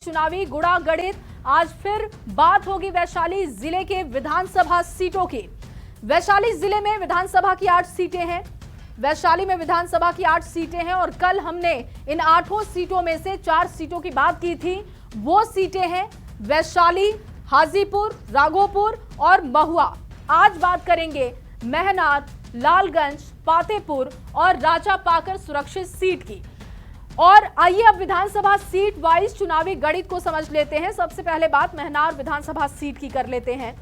चुनावी गुड़ागड़ित आज फिर बात होगी वैशाली जिले के विधानसभा सीटों की। वैशाली जिले में विधानसभा की 8 सीटें हैं। वैशाली में विधानसभा की 8 सीटें हैं और कल हमने इन 8 सीटों में से 4 सीटों की बात की थी। वो सीटें हैं वैशाली, हाजीपुर, राघोपुर और महुआ। आज बात करेंगे महनार, लालगंज, पातेपुर और राजापाकर सुरक्षित सीट की। और आइए अब विधानसभा सीट वाइज चुनावी गणित को समझ लेते हैं। सबसे पहले बात महनार विधानसभा सीट की कर लेते हैं।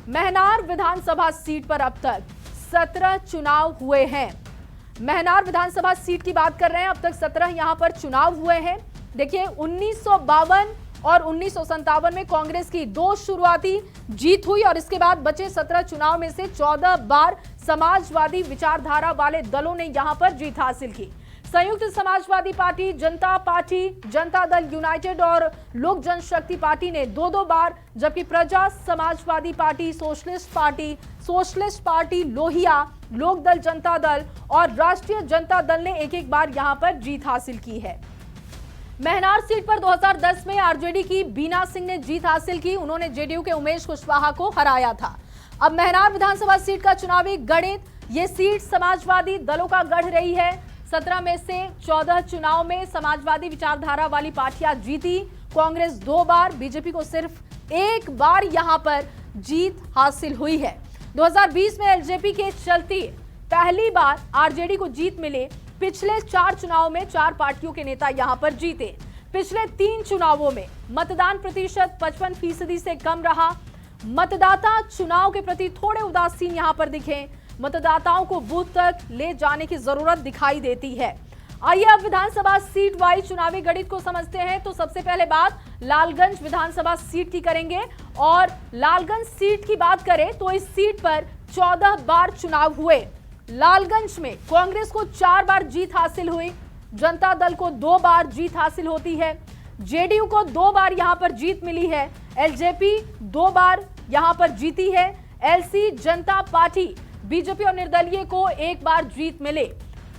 महनार विधानसभा सीट पर अब तक 17 चुनाव हुए हैं। महनार विधानसभा सीट की बात कर रहे हैं, अब तक 17 यहां पर चुनाव हुए हैं। देखिए 1952 और 1957 में कांग्रेस की 2 शुरुआती जीत हुई और इसके बाद बचे 17 चुनाव में से 14 बार समाजवादी विचारधारा वाले दलों ने यहां पर जीत हासिल की। संयुक्त समाजवादी पार्टी, जनता पार्टी, जनता दल यूनाइटेड और लोक जनशक्ति पार्टी ने 2-2 बार, जबकि प्रजा Samajwadi party, socialist party Lohia, लोक दल, जनता दल और राष्ट्रीय जनता दल ने एक-एक बार यहां पर जीत हासिल की है। महनार सीट पर 2010 में आरजेडी की बीना सिंह ने जीत हासिल की। उन्होंने जेडीयू के उमेश कुशवाहा को हराया था। अब महनार विधानसभा सीट का चुनावी गणित, ये सीट समाजवादी दलों का गढ़ रही है। 17 में से 14 चुनाव में समाजवादी विचारधारा वाली पार्टियां जीती। कांग्रेस 2 बार, बीजेपी को सिर्फ 1 बार यहां पर जीत हासिल हुई है। 2020 में एलजेपी के चलती पहली बार आरजेडी को जीत मिले। पिछले 4 चुनाव में 4 पार्टियों के नेता यहां पर जीते। पिछले 3 चुनावों में मतदान प्रतिशत 55% से कम रहा। मतदाता चुनाव के प्रति थोड़े उदासीन यहां पर दिखे। मतदाताओं को बूथ तक ले जाने की जरूरत दिखाई देती है। आइए अब विधानसभा सीट वाइज चुनावी गणित को समझते हैं। तो सबसे पहले बात लालगंज विधानसभा सीट की करेंगे और लालगंज सीट की बात करें तो इस सीट पर 14 बार चुनाव हुए। लालगंज में कांग्रेस को 4 बार जीत हासिल हुई, जनता दल को 2 बार जीत हासिल होती है, जेडीयू को 2 बार यहां पर जीत मिली है, एलजेपी 2 बार यहां पर जीती है, एलसी, जनता पार्टी, बीजेपी और निर्दलीय को 1 बार जीत मिले।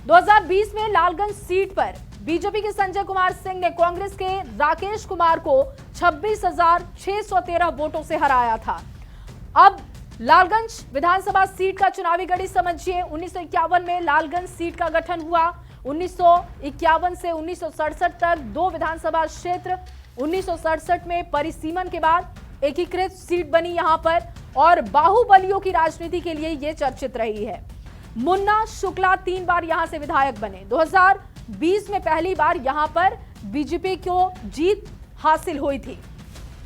2020 में लालगंज सीट पर बीजेपी के संजय कुमार सिंह ने कांग्रेस के राकेश कुमार को 26,613 वोटों से हराया था। अब लालगंज विधानसभा सीट का चुनावी गणित समझिए। 1951 में लालगंज सीट का गठन हुआ। 1951 से 1967 तक 2 विधानसभा क्षेत्र। 1967 में परिसीमन के बाद एकीकृत सीट बनी यहां पर और बाहुबलियों की राजनीति के लिए यह चर्चित रही है। मुन्ना शुक्ला 3 बार यहां से विधायक बने। 2020 में पहली बार यहां पर बीजेपी को जीत हासिल हुई थी।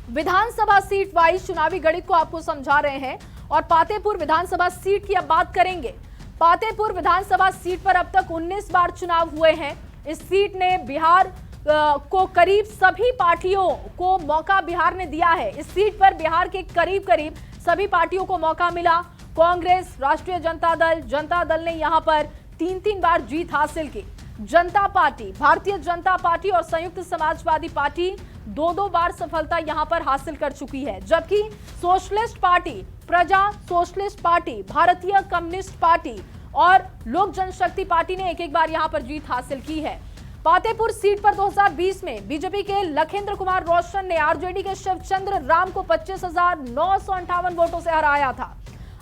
विधानसभा सीट वाइज चुनावी गणित को आपको समझा रहे हैं और पातेपुर विधानसभा सीट की अब बात करेंगे। पातेपुर विधानसभा सीट पर अब तक 19 बार चुनाव हुए हैं। इस सीट ने बिहार को करीब सभी पार्टियों को मौका बिहार ने दिया है। इस सीट पर बिहार के करीब सभी पार्टियों को मौका मिला। कांग्रेस, राष्ट्रीय जनता दल ने यहां पर 3-3 बार जीत हासिल की। जनता पार्टी, भारतीय जनता पार्टी और संयुक्त समाजवादी पार्टी 2-2 बार सफलता यहां पर हासिल कर चुकी है, जबकि सोशलिस्ट पार्टी, प्रजा सोशलिस्ट पार्टी, भारतीय कम्युनिस्ट पार्टी और लोक जनशक्ति पार्टी ने 1-1 बार यहां पर जीत हासिल की है। पातेपुर सीट पर 2020 में बीजेपी के लखेंद्र कुमार रोशन ने आरजेडी के शिवचंद्र राम को 25,958 वोटों से हराया था।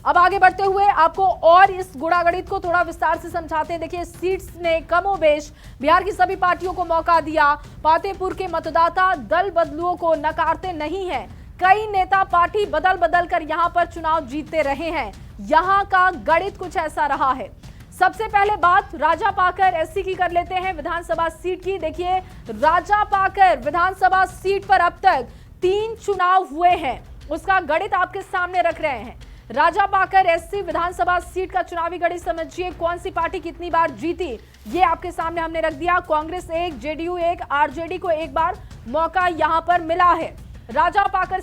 अब आगे बढ़ते हुए आपको और इस गुणागणित को थोड़ा विस्तार से समझाते हैं। देखिए सीट्स ने कमोबेश बिहार की सभी पार्टियों को मौका दिया। पातेपुर के मतदाता दल बदलुओं को नकारते नहीं हैं। कई नेता पार्टी बदल कर यहां पर चुनाव जीतते रहे हैं। यहां का गणित कुछ ऐसा रहा है। सबसे पहले बात राजापाकर एससी की कर लेते हैं विधानसभा सीट की। देखिए राजापाकर विधानसभा सीट पर अब तक 3 चुनाव हुए हैं, उसका गणित आपके सामने रख रहे हैं। राजापाकर एससी विधानसभा सीट का चुनावी गणित समझिए। कौन सी पार्टी कितनी बार जीती ये आपके सामने हमने रख दिया। कांग्रेस 1, जेडीयू 1, आरजेडी को 1 बार मौका यहां पर मिला है। राजापाकर